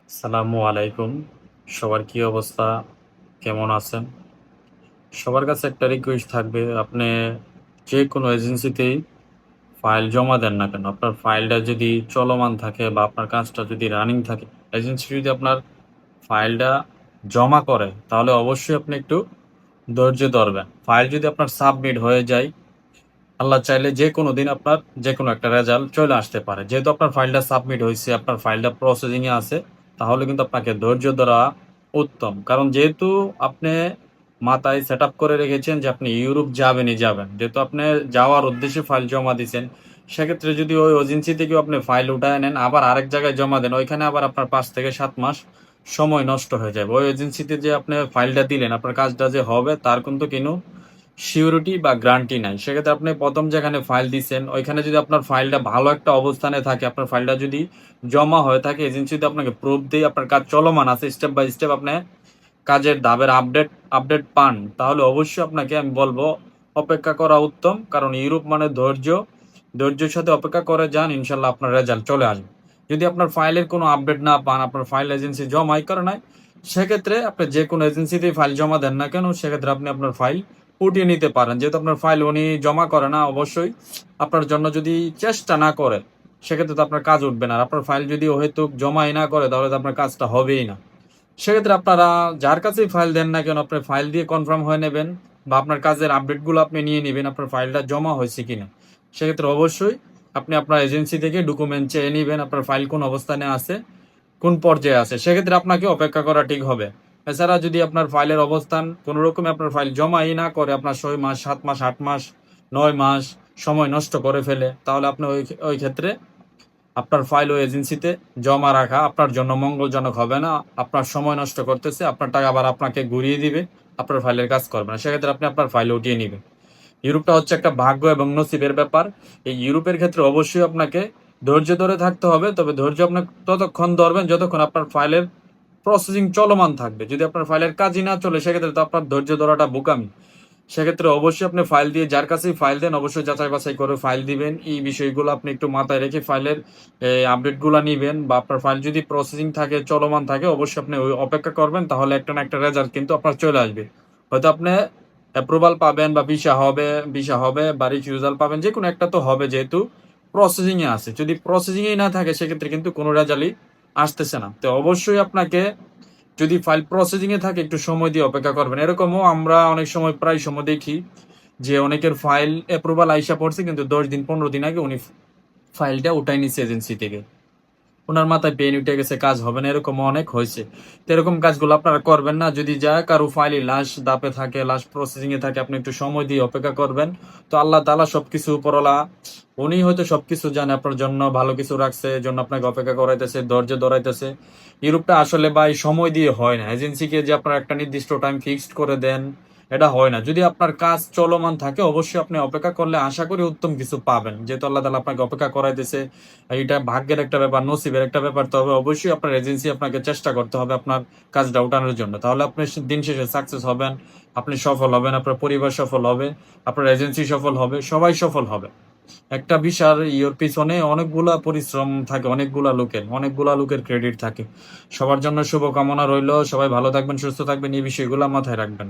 সালামু আলাইকুম। সবার কি অবস্থা? কেমন আছেন? সবার কাছে একটা রিকোয়েস্ট থাকবে, আপনি যেকোনো এজেন্সিতেই ফাইল জমা দেন না কেন, আপনার ফাইলটা যদি চলমান থাকে বা আপনার কাজটা যদি রানিং থাকে, এজেন্সি যদি আপনার ফাইলটা জমা করে, তাহলে অবশ্যই আপনি একটু ধৈর্য ধরবেন। ফাইল যদি আপনার সাবমিট হয়ে যায়, আল্লাহ চাইলে যেকোনো দিন আপনার যেকোনো একটা রেজাল্ট চলে আসতে পারে। যেহেতু আপনার ফাইলটা সাবমিট হইছে, আপনার ফাইলটা প্রসেসিং এ আছে, তাহলে কিন্তু আপনাকে ধৈর্য ধরা উত্তম। কারণ যেহেতু আপনি মাথায় সেটআপ করে রেখেছেন যে আপনি ইউরোপ যাবেনই যাবেন। যেহেতু আপনি যাওয়ার উদ্দেশ্যে ফাইল জমা দিছেন, সেক্ষেত্রে যদি ওই এজেন্সি থেকেও আপনি ফাইল উঠায় নেন, আবার আরেক জায়গায় জমা দেন, ওইখানে আবার আপনার ৫ থেকে ৭ মাস সময় নষ্ট হয়ে যাবে। ওই এজেন্সিতে যে আপনি ফাইলটা দিলেন, আপনার কাজটা যে হবে তার কিন্তু কোনো সিউরিটি বা গ্যারান্টি নাই। সেক্ষেত্রে আপনি ১ম যেখানে ফাইল দিছেন, ওইখানে যদি আপনার ফাইলটা ভালো একটা অবস্থানে থাকে, আপনার ফাইলটা যদি জমা হয়ে থাকে, এজেন্সি যদি আপনাকে প্রুফ দেয় আপনার কাজ চলমান আছে, স্টেপ বাই স্টেপ আপনি কাজের ধাপের আপডেট আপডেট পান, তাহলে অবশ্যই আপনাকে আমি বলব অপেক্ষা করা উত্তম। কারণ ইউরোপ মানে ধৈর্য। ধৈর্যের সাথে অপেক্ষা করে যান, ইনশাআল্লাহ আপনার রেজাল্ট চলে আসবে। যদি আপনার ফাইলের কোনো আপডেট না পান, আপনার ফাইল এজেন্সি জমাই করে নাই, সেক্ষেত্রে আপনি যেকোনো এজেন্সিতেই ফাইল জমা দেন না কেন, সেক্ষেত্রে আপনি আপনার ফাইল উঠিয়ে নিতে পারেন। যেহেতু আপনার ফাইল উনি জমা করে না, অবশ্যই আপনার জন্য যদি চেষ্টা না করে, সেক্ষেত্রে তো আপনার কাজ উঠবে না। আর আপনার ফাইল যদি অহেতুক জমাই না করে, তাহলে তো আপনার কাজটা হবেই না। সেক্ষেত্রে আপনারা যার কাছেই ফাইল দেন না কেন, আপনার ফাইল দিয়ে কনফার্ম হয়ে নেবেন বা আপনার কাজের আপডেটগুলো আপনি নিয়ে নিবেন, আপনার ফাইলটা জমা হয়েছে কিনা। সেক্ষেত্রে অবশ্যই আপনি আপনার এজেন্সি থেকে ডকুমেন্ট চেয়ে নিবেন, আপনার ফাইল কোন অবস্থানে আছে, কোন পর্যায়ে আছে। সেক্ষেত্রে আপনাকে অপেক্ষা করা ঠিক হবে। এছাড়া যদি আপনার ফাইলের অবস্থান কোনো রকমে আপনার ফাইল জমাই না করে, আপনার ৬ মাস, ৭ মাস, ৮ মাস, ৯ মাস সময় নষ্ট করে ফেলে, তাহলে আপনি ওই ক্ষেত্রে আপনার ফাইল ওই এজেন্সিতে জমা রাখা আপনার জন্য মঙ্গলজনক হবে না। আপনার সময় নষ্ট করতেছে, আপনার টাকা আবার আপনাকে ঘুরিয়ে দিবে, আপনার ফাইলের কাজ করবে না। সেক্ষেত্রে আপনি আপনার ফাইল উঠিয়ে নিবেন। ইউরোপটা হচ্ছে একটা ভাগ্য এবং নসিবের ব্যাপার। এই ইউরোপের ক্ষেত্রে অবশ্যই আপনাকে ধৈর্য ধরে থাকতে হবে। তবে ধৈর্য আপনি ততক্ষণ ধরবেন যতক্ষণ আপনার ফাইলের প্রসেসিং চলমান থাকবে। যদি আপনার ফাইলের কাজই না চলে, সেক্ষেত্রে তো আপনার ধৈর্য ধরাটা বোকামি। সেক্ষেত্রে অবশ্যই আপনি ফাইল দিয়ে যার কাছেই ফাইল দেন, অবশ্যই যাচাই বাছাই করে ফাইল দিবেন। এই বিষয়গুলো আপনি একটু মাথায় রেখে ফাইলের আপডেটগুলা নিবেন বা আপনার ফাইল যদি প্রসেসিং থাকে, চলমান থাকে, অবশ্যই আপনি ওই অপেক্ষা করবেন। তাহলে একটা না একটা রেজাল্ট কিন্তু আপনার চলে আসবে। হয়তো আপনি অ্যাপ্রুভাল পাবেন বা ভিসা হবে বা রিফিউজাল পাবেন। যেকোনো একটা তো হবে, যেহেতু প্রসেসিং এ আছে। যদি প্রসেসিং এই না থাকে, সেক্ষেত্রে কিন্তু কোনো রেজাল্টই আসতেছে না। তো অবশ্যই আপনাকে যদি ফাইল প্রসেসিং এ থাকে, একটু সময় দিয়ে অপেক্ষা করবেন। এরকমও আমরা অনেক সময় প্রায় সময় দেখি যে অনেকের ফাইল অ্যাপ্রুভাল আইসা পড়ছে, কিন্তু ১০ দিন ১৫ দিন আগে উনি ফাইলটা উঠায় নিছে এজেন্সি থেকে। উনার মাথায় পেন উঠে গেছে, কাজ হবে না, এরকম অনেক হয়েছে। তো এরকম কাজগুলো আপনারা করবেন না। যদি যা কারো ফাইলই লাস্ট ধাপে থাকে, লাস্ট প্রসেসিং এ থাকে, আপনি একটু সময় দিয়ে অপেক্ষা করবেন। তো আল্লাহ তাআলা সবকিছু উপরওয়ালা, উনি হয়তো সবকিছু জানে, আপনার জন্য ভালো কিছু রাখছে, এজন্য আপনাকে অপেক্ষা করাইতেছে, ধৈর্য ধরাইতেছে। ইউরোপটা আসলে ভাই সময় দিয়ে হয় না। এজেন্সিকে যে আপনারা একটা নির্দিষ্ট টাইম ফিক্সড করে দেন, এটা হয় না। যদি আপনার কাজ চলমান থাকে, অবশ্যই আপনি অপেক্ষা করলে আশা করি উত্তম কিছু পাবেন। যেহেতু আল্লাহ তাআলা আপনাকে অপেক্ষা করাইতেছে, এটা ভাগ্যের একটা ব্যাপার, নসিবের একটা ব্যাপার। তবে অবশ্যই আপনার এজেন্সি আপনাকে চেষ্টা করতে হবে আপনার কাজটা উঠানোর জন্য। তাহলে আপনি দিন শেষে সাকসেস হবেন, আপনি সফল হবেন, আপনার পরিবার সফল হবে, আপনার এজেন্সি সফল হবে, সবাই সফল হবে। একটা বিশাল ইওর পিছনে অনেকগুলা পরিশ্রম থাকে, অনেকগুলা লোকের ক্রেডিট থাকে। সবার জন্য শুভকামনা রইল। সবাই ভালো থাকবেন, সুস্থ থাকবেন, এই বিষয়গুলো মাথায় রাখবেন।